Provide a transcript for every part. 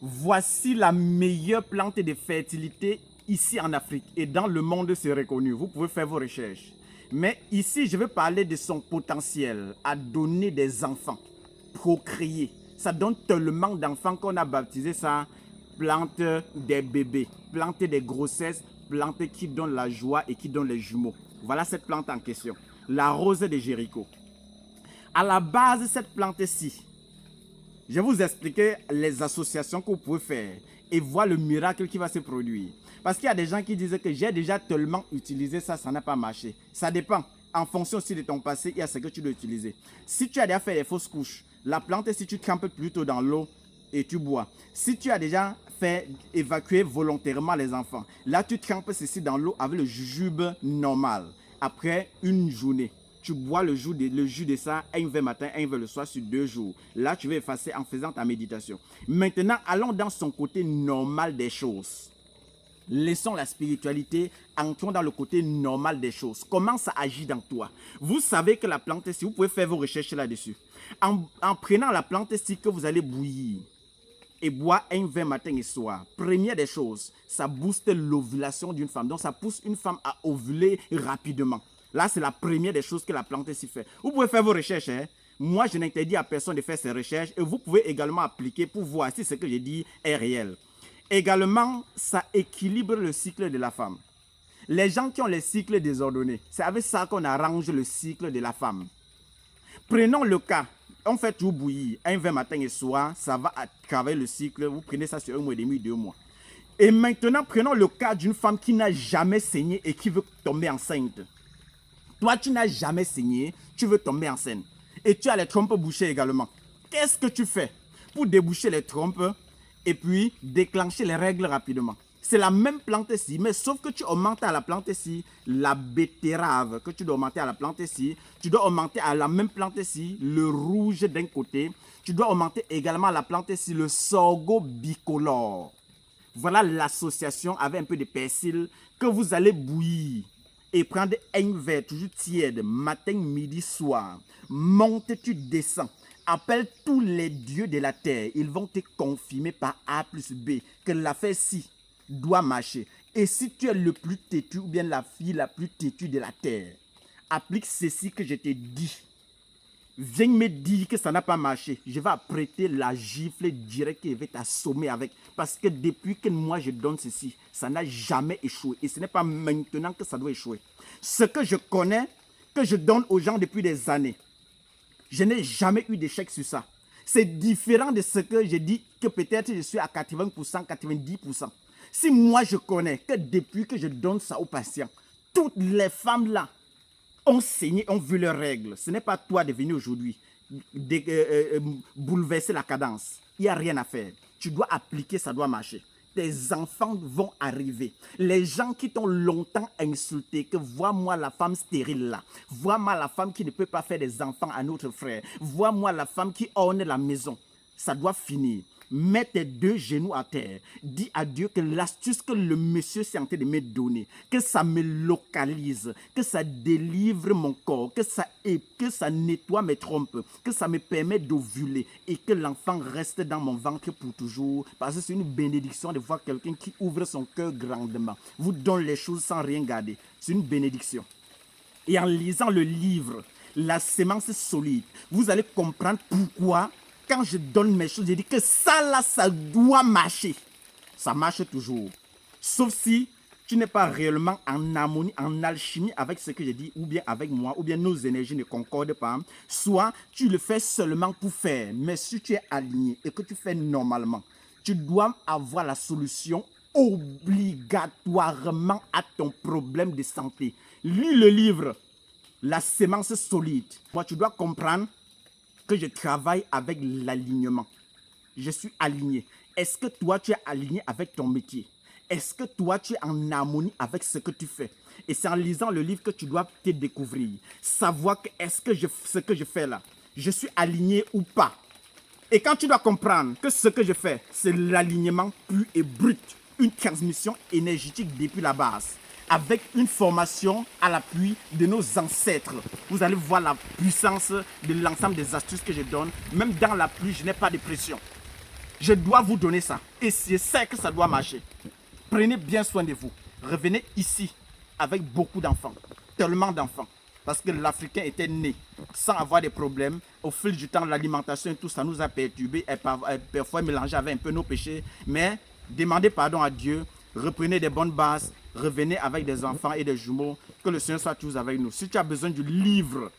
Voici la meilleure plante de fertilité ici en Afrique et dans le monde, c'est reconnu. Vous pouvez faire vos recherches. Mais ici, je vais parler de son potentiel à donner des enfants, procréer. Ça donne tellement d'enfants qu'on a baptisé ça plante des bébés, plante des grossesses, plante qui donne la joie et qui donne les jumeaux. Voilà cette plante en question, la rose de Jéricho. À la base, cette plante-ci, je vais vous expliquer les associations que vous pouvez faire et voir le miracle qui va se produire. Parce qu'il y a des gens qui disent que j'ai déjà tellement utilisé ça, ça n'a pas marché. Ça dépend. En fonction aussi de ton passé, il y a ce que tu dois utiliser. Si tu as déjà fait des fausses couches, la plante, si tu trempes plutôt dans l'eau et tu bois. Si tu as déjà fait évacuer volontairement les enfants, là tu trempes ceci dans l'eau avec le jujube normal. Après une journée, tu bois le jus de ça un verre matin, un verre le soir sur 2 jours. Là, tu vas effacer en faisant ta méditation. Maintenant, allons dans son côté normal des choses. Laissons la spiritualité, entrons dans le côté normal des choses. Comment ça agit dans toi? Vous savez que la plante, si vous pouvez faire vos recherches là-dessus, en prenant la plante, si que vous allez bouillir et boire un verre matin et soir, première des choses, ça booste l'ovulation d'une femme. Donc, ça pousse une femme à ovuler rapidement. Là, c'est la première des choses que la plante s'y fait. Vous pouvez faire vos recherches. Hein? Moi, je n'interdis à personne de faire ses recherches. Et vous pouvez également appliquer pour voir si ce que j'ai dit est réel. Également, ça équilibre le cycle de la femme. Les gens qui ont les cycles désordonnés, c'est avec ça qu'on arrange le cycle de la femme. Prenons le cas, on fait tout bouillir, un verre matin et soir, ça va travailler le cycle. Vous prenez ça sur 1 mois et demi, 2 mois. Et maintenant, prenons le cas d'une femme qui n'a jamais saigné et qui veut tomber enceinte. Toi, tu n'as jamais saigné, tu veux tomber enceinte. Et tu as les trompes bouchées également. Qu'est-ce que tu fais pour déboucher les trompes et puis déclencher les règles rapidement? C'est la même plante-ci, mais sauf que tu augmentes à la plante-ci la betterave, que tu dois augmenter à la plante-ci. Tu dois augmenter à la même plante-ci le rouge d'un côté. Tu dois augmenter également à la plante-ci le sorgho bicolore. Voilà l'association avec un peu de persil que vous allez bouillir. Et prendre un verre toujours tiède, matin, midi, soir. Monte, tu descends. Appelle tous les dieux de la terre. Ils vont te confirmer par A plus B que l'affaire-ci doit marcher. Et si tu es le plus têtu ou bien la fille la plus têtue de la terre, applique ceci que je t'ai dit. Viens me dire que ça n'a pas marché. Je vais apprêter la gifle directe et je vais t'assommer avec. Parce que depuis que moi je donne ceci, ça n'a jamais échoué. Et ce n'est pas maintenant que ça doit échouer. Ce que je connais, que je donne aux gens depuis des années, je n'ai jamais eu d'échec sur ça. C'est différent de ce que je dis que peut-être je suis à 80%, 90%. Si moi je connais que depuis que je donne ça aux patients, toutes les femmes là, ont saigné, ont vu leurs règles. Ce n'est pas toi de venir aujourd'hui bouleverser la cadence. Il n'y a rien à faire. Tu dois appliquer, ça doit marcher. Tes enfants vont arriver. Les gens qui t'ont longtemps insulté, que vois-moi la femme stérile là, vois-moi la femme qui ne peut pas faire des enfants à notre frère, vois-moi la femme qui orne la maison. Ça doit finir. Mets tes 2 genoux à terre. Dis à Dieu que l'astuce que le monsieur s'est en train de me donner, que ça me localise, que ça délivre mon corps, que ça nettoie mes trompes, que ça me permet d'ovuler et que l'enfant reste dans mon ventre pour toujours. Parce que c'est une bénédiction de voir quelqu'un qui ouvre son cœur grandement, vous donne les choses sans rien garder. C'est une bénédiction. Et en lisant le livre, La sémence solide, vous allez comprendre pourquoi quand je donne mes choses, je dis que ça là, ça doit marcher. Ça marche toujours. Sauf si tu n'es pas réellement en harmonie, en alchimie avec ce que je dis, ou bien avec moi, ou bien nos énergies ne concordent pas. Soit tu le fais seulement pour faire, mais si tu es aligné et que tu fais normalement, tu dois avoir la solution obligatoirement à ton problème de santé. Lis le livre, La sémence solide. Moi, tu dois comprendre que je travaille avec l'alignement. Je suis aligné. Est-ce que toi, tu es aligné avec ton métier? Est-ce que toi, tu es en harmonie avec ce que tu fais? Et c'est en lisant le livre que tu dois te découvrir. Savoir que est-ce que ce que je fais là, je suis aligné ou pas? Et quand tu dois comprendre que ce que je fais, c'est l'alignement pur et brut, une transmission énergétique depuis la base, avec une formation à l'appui de nos ancêtres. Vous allez voir la puissance de l'ensemble des astuces que je donne. Même dans la pluie, je n'ai pas de pression. Je dois vous donner ça. Et je sais que ça doit marcher. Prenez bien soin de vous. Revenez ici avec beaucoup d'enfants. Tellement d'enfants. Parce que l'Africain était né sans avoir des problèmes. Au fil du temps, l'alimentation et tout ça nous a perturbés et parfois mélangé avec un peu nos péchés. Mais demandez pardon à Dieu. Reprenez des bonnes bases. Revenez avec des enfants et des jumeaux. Que le Seigneur soit toujours avec nous. Si tu as besoin du livre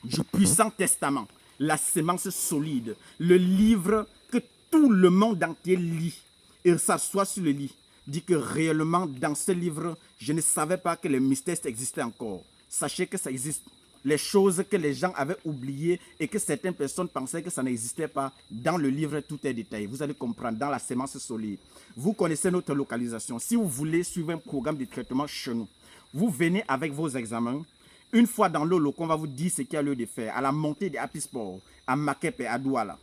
du puissant testament, la sémence solide, le livre que tout le monde entier lit et s'assoit sur le lit, dit que réellement dans ce livre, je ne savais pas que les mystères existaient encore. Sachez que ça existe. Les choses que les gens avaient oubliées et que certaines personnes pensaient que ça n'existait pas, dans le livre, tout est détaillé. Vous allez comprendre dans la sémence solide. Vous connaissez notre localisation. Si vous voulez suivre un programme de traitement chez nous, vous venez avec vos examens. Une fois dans nos locaux, on va vous dire ce qu'il y a lieu de faire. À la montée des Happy Sport, à Makepe, à Douala.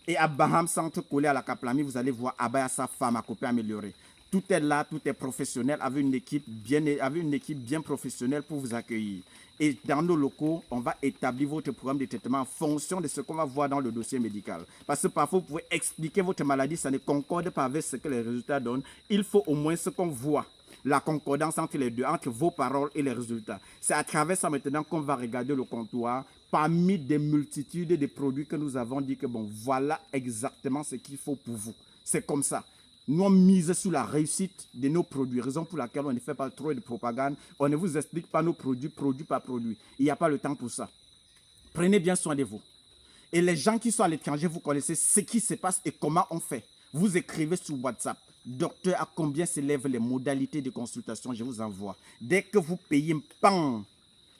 Et à Baham Centre collé à la Kaplami, vous allez voir Abaya, sa femme, à Copé amélioré. Tout est là, tout est professionnel, avec une équipe bien professionnelle pour vous accueillir. Et dans nos locaux, on va établir votre programme de traitement en fonction de ce qu'on va voir dans le dossier médical. Parce que parfois, vous pouvez expliquer votre maladie, ça ne concorde pas avec ce que les résultats donnent. Il faut au moins ce qu'on voit. La concordance entre les deux, entre vos paroles et les résultats. C'est à travers ça maintenant qu'on va regarder le comptoir parmi des multitudes de produits que nous avons dit que bon, voilà exactement ce qu'il faut pour vous. C'est comme ça. Nous on mise sur la réussite de nos produits, raison pour laquelle on ne fait pas trop de propagande. On ne vous explique pas nos produits, produit par produit. Il n'y a pas le temps pour ça. Prenez bien soin de vous. Et les gens qui sont à l'étranger, vous connaissez ce qui se passe et comment on fait. Vous écrivez sur WhatsApp. Docteur, à combien s'élèvent les modalités de consultation? Je vous envoie. Dès que vous payez, pan,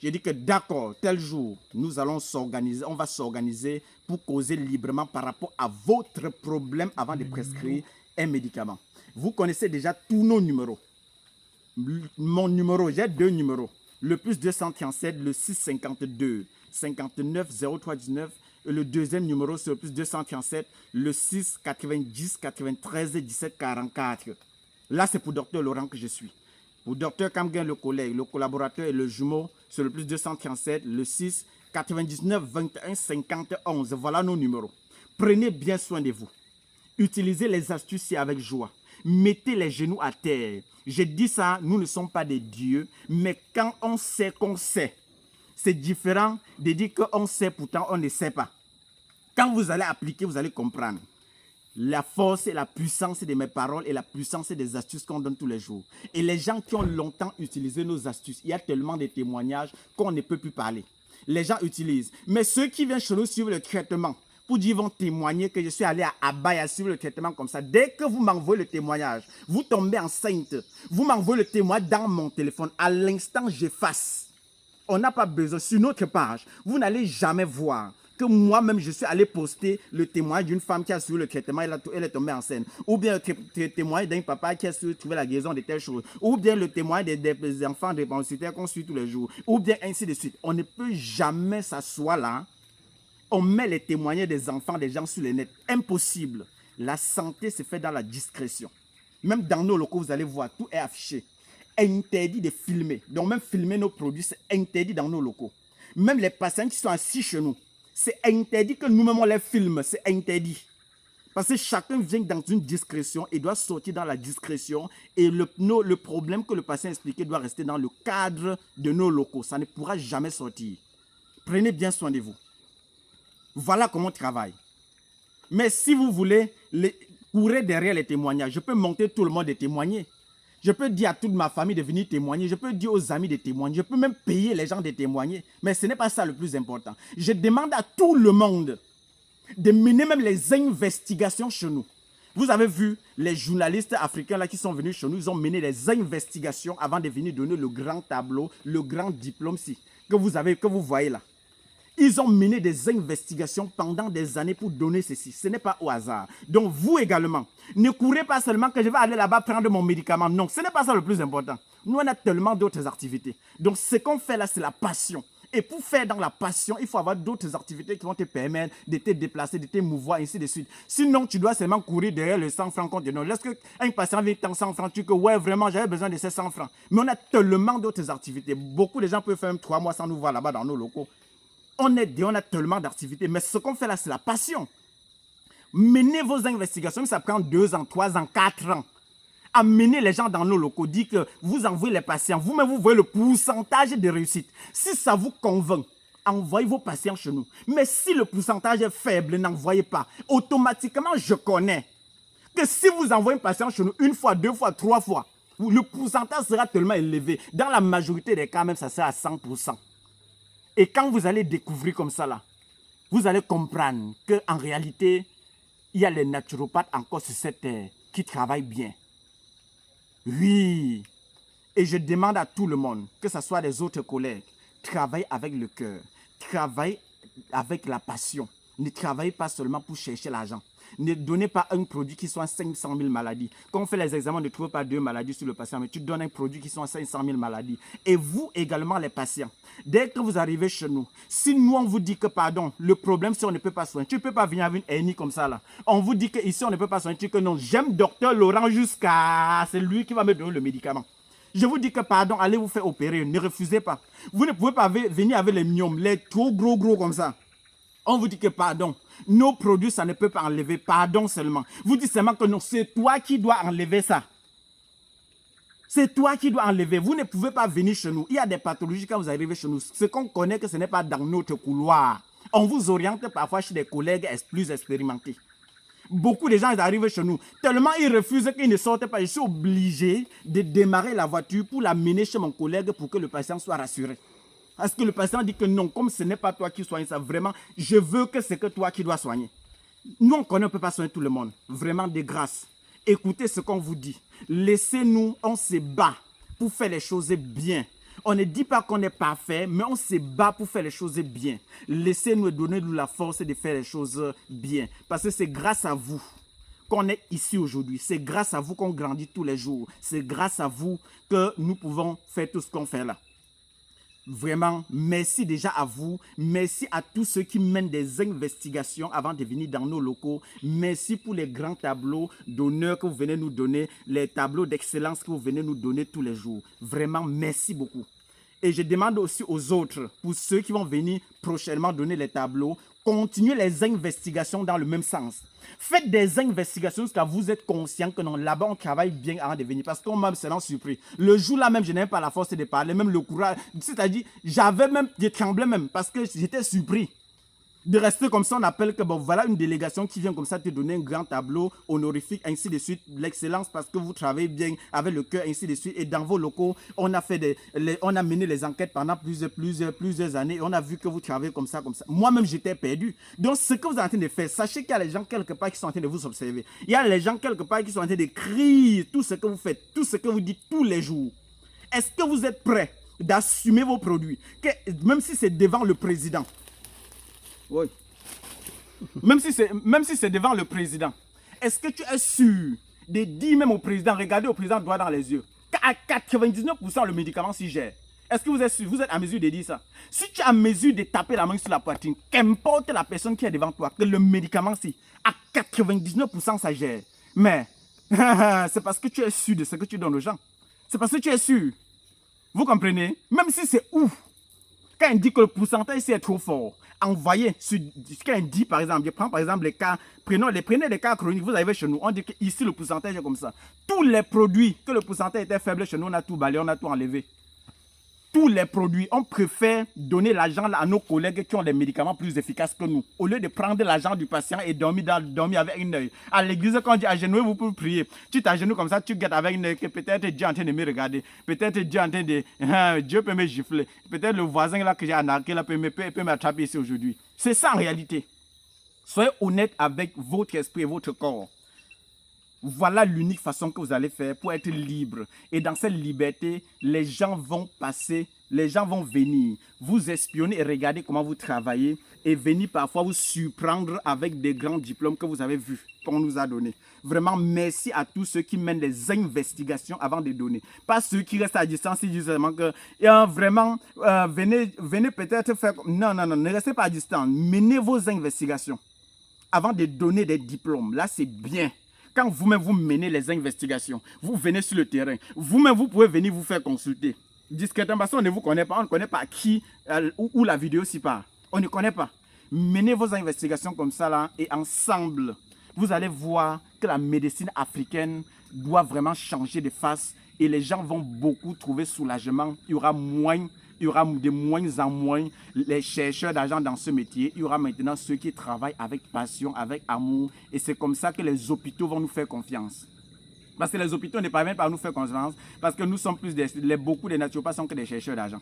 j'ai dit que d'accord, tel jour, nous allons s'organiser, on va s'organiser pour causer librement par rapport à votre problème avant de prescrire un médicament. Vous connaissez déjà tous nos numéros. Mon numéro, j'ai deux numéros. Le plus 237, le 652 59 03 19. Et le deuxième numéro, c'est le plus 237, le 6 90 93 17 44. Là, c'est pour Dr Laurent que je suis. Pour Dr Kamgen, le collègue, le collaborateur et le jumeau, c'est le plus 237, le 6 99 21 50 11. Voilà nos numéros. Prenez bien soin de vous. Utilisez les astuces avec joie. Mettez les genoux à terre. Je dis ça, nous ne sommes pas des dieux, mais quand on sait qu'on sait, c'est différent de dire qu'on sait, pourtant on ne sait pas. Quand vous allez appliquer, vous allez comprendre. La force et la puissance de mes paroles et la puissance des astuces qu'on donne tous les jours. Et les gens qui ont longtemps utilisé nos astuces, il y a tellement de témoignages qu'on ne peut plus parler. Les gens utilisent. Mais ceux qui viennent chez nous suivre le traitement, pour dire, vont témoigner que je suis allé à Abaya suivre le traitement comme ça. Dès que vous m'envoyez le témoignage, vous tombez enceinte. Vous m'envoyez le témoignage dans mon téléphone. À l'instant, j'efface. On n'a pas besoin. Sur notre page, vous n'allez jamais voir que moi-même, je suis allé poster le témoignage d'une femme qui a suivi le traitement, elle est tombée enceinte. Ou bien le témoignage d'un papa qui a trouvé la guérison de telle chose. Ou bien le témoignage des enfants dépensitaires qu'on suit tous les jours. Ou bien ainsi de suite. On ne peut jamais s'asseoir là. On met les témoignages des enfants, des gens sur le net. Impossible. La santé se fait dans la discrétion. Même dans nos locaux, vous allez voir, tout est affiché. Interdit de filmer. Donc même filmer nos produits, c'est interdit dans nos locaux. Même les patients qui sont assis chez nous, c'est interdit que nous-mêmes on les filme. C'est interdit. Parce que chacun vient dans une discrétion et doit sortir dans la discrétion. Et le problème que le patient a expliqué doit rester dans le cadre de nos locaux. Ça ne pourra jamais sortir. Prenez bien soin de vous. Voilà comment on travaille. Mais si vous voulez courir derrière les témoignages, je peux monter tout le monde de témoigner. Je peux dire à toute ma famille de venir témoigner. Je peux dire aux amis de témoigner. Je peux même payer les gens de témoigner. Mais ce n'est pas ça le plus important. Je demande à tout le monde de mener même les investigations chez nous. Vous avez vu les journalistes africains là qui sont venus chez nous, ils ont mené des investigations avant de venir donner le grand tableau, le grand diplôme que vous voyez là. Ils ont mené des investigations pendant des années pour donner ceci. Ce n'est pas au hasard. Donc vous également, ne courez pas seulement que je vais aller là-bas prendre mon médicament. Non, ce n'est pas ça le plus important. Nous, on a tellement d'autres activités. Donc ce qu'on fait là, c'est la passion. Et pour faire dans la passion, il faut avoir d'autres activités qui vont te permettre de te déplacer, de te mouvoir, ainsi de suite. Sinon, tu dois seulement courir derrière le 100 francs qu'on te donne. Lorsque un patient vient avec 100 francs, tu dis que ouais, vraiment, j'avais besoin de ces 100 francs. Mais on a tellement d'autres activités. Beaucoup de gens peuvent faire même 3 mois sans nous voir là-bas dans nos locaux. On a tellement d'activités, mais ce qu'on fait là, c'est la passion. Menez vos investigations, ça prend 2 ans, 3 ans, 4 ans. Amenez les gens dans nos locaux, dites que vous envoyez les patients, vous-même vous voyez le pourcentage de réussite. Si ça vous convainc, envoyez vos patients chez nous. Mais si le pourcentage est faible, n'envoyez pas. Automatiquement, je connais que si vous envoyez un patient chez nous 1 fois, 2 fois, 3 fois, le pourcentage sera tellement élevé. Dans la majorité des cas, même ça sera à 100%. Et quand vous allez découvrir comme ça, là, vous allez comprendre qu'en réalité, il y a les naturopathes encore sur cette terre qui travaillent bien. Oui. Et je demande à tout le monde, que ce soit les autres collègues, travaillez avec le cœur, travaillez avec la passion. Ne travaillez pas seulement pour chercher l'argent. Ne donnez pas un produit qui soit 500 000 maladies. Quand on fait les examens, ne trouvez pas 2 maladies sur le patient, mais tu donnes un produit qui soit 500 000 maladies. Et vous également, les patients, dès que vous arrivez chez nous, si nous on vous dit que, pardon, le problème, si on ne peut pas soigner, tu ne peux pas venir avec une hernie comme ça là. On vous dit qu'ici, on ne peut pas soigner, tu dis que non, j'aime docteur Laurent jusqu'à... C'est lui qui va me donner le médicament. Je vous dis que, pardon, allez vous faire opérer, ne refusez pas. Vous ne pouvez pas venir avec les myomes, les trop gros comme ça. On vous dit que, pardon, nos produits, ça ne peut pas enlever, pardon seulement. Vous dites seulement que non, c'est toi qui dois enlever ça. C'est toi qui dois enlever. Vous ne pouvez pas venir chez nous. Il y a des pathologies quand vous arrivez chez nous. Ce qu'on connaît que ce n'est pas dans notre couloir. On vous oriente parfois chez des collègues plus expérimentés. Beaucoup de gens ils arrivent chez nous. Tellement ils refusent qu'ils ne sortent pas. Je suis obligé de démarrer la voiture pour l'amener chez mon collègue pour que le patient soit rassuré. Parce que le patient dit que non, comme ce n'est pas toi qui soigne ça, vraiment, je veux que c'est que toi qui dois soigner. Nous, on connaît, on ne peut pas soigner tout le monde. Vraiment, de grâce. Écoutez ce qu'on vous dit. Laissez-nous, on se bat pour faire les choses bien. On ne dit pas qu'on est parfait, mais on se bat pour faire les choses bien. Laissez-nous et donnez-nous la force de faire les choses bien. Parce que c'est grâce à vous qu'on est ici aujourd'hui. C'est grâce à vous qu'on grandit tous les jours. C'est grâce à vous que nous pouvons faire tout ce qu'on fait là. Vraiment, merci déjà à vous. Merci à tous ceux qui mènent des investigations avant de venir dans nos locaux. Merci pour les grands tableaux d'honneur que vous venez nous donner, les tableaux d'excellence que vous venez nous donner tous les jours. Vraiment, merci beaucoup. Et je demande aussi aux autres, pour ceux qui vont venir prochainement donner les tableaux, continuez les investigations dans le même sens. Faites des investigations jusqu'à vous êtes conscient que non, là-bas on travaille bien avant de venir. Parce qu'on m'a seulement surpris. Le jour-là même, je n'avais pas la force de parler, même le courage. C'est-à-dire, je tremblais même parce que j'étais surpris. De rester comme ça, on appelle que bon, voilà une délégation qui vient comme ça te donner un grand tableau honorifique, ainsi de suite, l'excellence parce que vous travaillez bien avec le cœur, ainsi de suite. Et dans vos locaux, on a fait on a mené les enquêtes pendant plusieurs années et on a vu que vous travaillez comme ça, comme ça. Moi-même, j'étais perdu. Donc, ce que vous êtes en train de faire, sachez qu'il y a les gens quelque part qui sont en train de vous observer. Il y a les gens quelque part qui sont en train de crier tout ce que vous faites, tout ce que vous dites tous les jours. Est-ce que vous êtes prêts d'assumer vos produits, même si c'est devant le président? Oui. Même si c'est devant le président, est-ce que tu es sûr de dire même au président, regardez au président droit dans les yeux, qu'à 99% le médicament s'y gère? Est-ce que vous êtes sûr, vous êtes à mesure de dire ça? Si tu es à mesure de taper la main sur la poitrine, qu'importe la personne qui est devant toi, que le médicament s'y, à 99% ça gère. Mais c'est parce que tu es sûr de ce que tu donnes aux gens. C'est parce que tu es sûr. Vous comprenez? Même si c'est ouf. Quand on dit que le pourcentage ici est trop fort, envoyez, quand on dit par exemple, je prends par exemple les cas, prenez les cas chroniques, vous arrivez chez nous, on dit qu'ici le pourcentage est comme ça. Tous les produits que le pourcentage était faible chez nous, on a tout balayé, on a tout enlevé. Tous les produits, on préfère donner l'argent à nos collègues qui ont des médicaments plus efficaces que nous. Au lieu de prendre l'argent du patient et dormir avec un œil. À l'église, quand on dit agenouillez, vous pouvez prier. Tu t'agenouilles comme ça, tu guettes avec un œil que peut-être Dieu est en train de me regarder. Peut-être Dieu est en train de... Dieu peut me gifler. Peut-être le voisin là que j'ai arnaqué là peut m'attraper ici aujourd'hui. C'est ça en réalité. Soyez honnête avec votre esprit et votre corps. Voilà l'unique façon que vous allez faire pour être libre. Et dans cette liberté, les gens vont passer, les gens vont venir vous espionner et regarder comment vous travaillez et venir parfois vous surprendre avec des grands diplômes que vous avez vus, qu'on nous a donnés. Vraiment, merci à tous ceux qui mènent des investigations avant de donner. Pas ceux qui restent à distance, ils disent vraiment que vraiment, venez peut-être faire... Non, ne restez pas à distance. Menez vos investigations avant de donner des diplômes. Là, c'est bien. Quand vous-même vous menez les investigations, vous venez sur le terrain, vous-même vous pouvez venir vous faire consulter. Discrètement, parce qu'on ne vous connaît pas, on ne connaît pas qui, où la vidéo s'y part. On ne connaît pas. Menez vos investigations comme ça là et ensemble, vous allez voir que la médecine africaine doit vraiment changer de face et les gens vont beaucoup trouver soulagement. Il y aura de moins en moins les chercheurs d'argent dans ce métier. Il y aura maintenant ceux qui travaillent avec passion, avec amour. Et c'est comme ça que les hôpitaux vont nous faire confiance. Parce que les hôpitaux ne parviennent pas à nous faire confiance parce que nous sommes plus beaucoup des naturopathes sont que des chercheurs d'argent.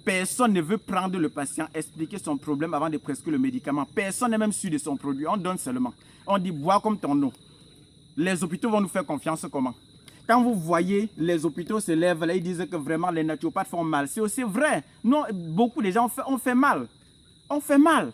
Personne ne veut prendre le patient, expliquer son problème avant de prescrire le médicament. Personne n'est même sûr de son produit. On donne seulement. On dit bois comme ton eau. Les hôpitaux vont nous faire confiance comment? Quand vous voyez les hôpitaux se lèvent, là, ils disent que vraiment les naturopathes font mal. C'est aussi vrai. Non, beaucoup de gens on fait mal. On fait mal.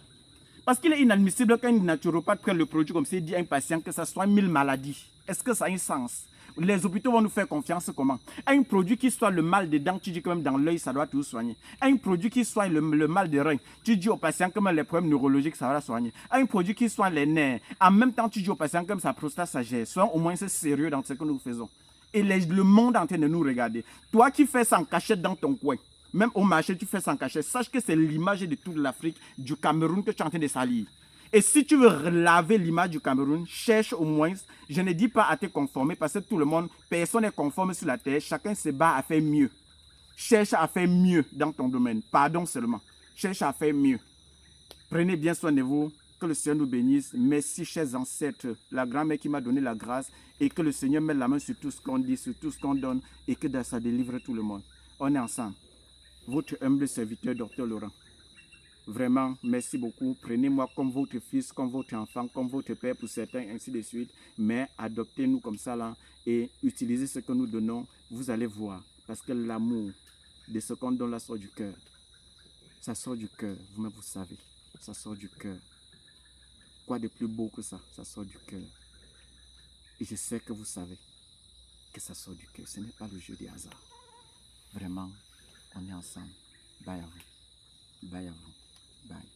Parce qu'il est inadmissible qu'un naturopathe prenne le produit comme s'il dit à un patient que ça soit 1000 maladies. Est-ce que ça a un sens? Les hôpitaux vont nous faire confiance comment? Un produit qui soit le mal des dents, tu dis que même dans l'œil, ça doit tout soigner. Un produit qui soit le mal des reins, tu dis au patient que même les problèmes neurologiques, ça va soigner. Un produit qui soit les nerfs, en même temps, tu dis au patient que même sa prostate, ça gère. Soyons au moins sérieux dans ce que nous faisons. Et le monde est en train de nous regarder. Toi qui fais ça en cachette dans ton coin, même au marché, tu fais ça en cachette. Sache que c'est l'image de toute l'Afrique, du Cameroun que tu es en train de salir. Et si tu veux laver l'image du Cameroun, cherche au moins, je ne dis pas à te conformer parce que tout le monde, personne n'est conforme sur la terre, chacun se bat à faire mieux. Cherche à faire mieux dans ton domaine, pardon seulement. Cherche à faire mieux. Prenez bien soin de vous, que le Seigneur nous bénisse. Merci chers ancêtres, la grand-mère qui m'a donné la grâce et que le Seigneur mette la main sur tout ce qu'on dit, sur tout ce qu'on donne et que ça délivre tout le monde. On est ensemble. Votre humble serviteur, Dr Laurent. Vraiment, merci beaucoup. Prenez-moi comme votre fils, comme votre enfant, comme votre père pour certains, ainsi de suite. Mais adoptez-nous comme ça là et utilisez ce que nous donnons. Vous allez voir. Parce que l'amour de ce qu'on donne là sort du cœur. Ça sort du cœur. Vous-même, vous savez. Ça sort du cœur. Quoi de plus beau que ça? Ça sort du cœur. Et je sais que vous savez que ça sort du cœur. Ce n'est pas le jeu des hasards. Vraiment, on est ensemble. Bye à vous. Bye à vous. Bye.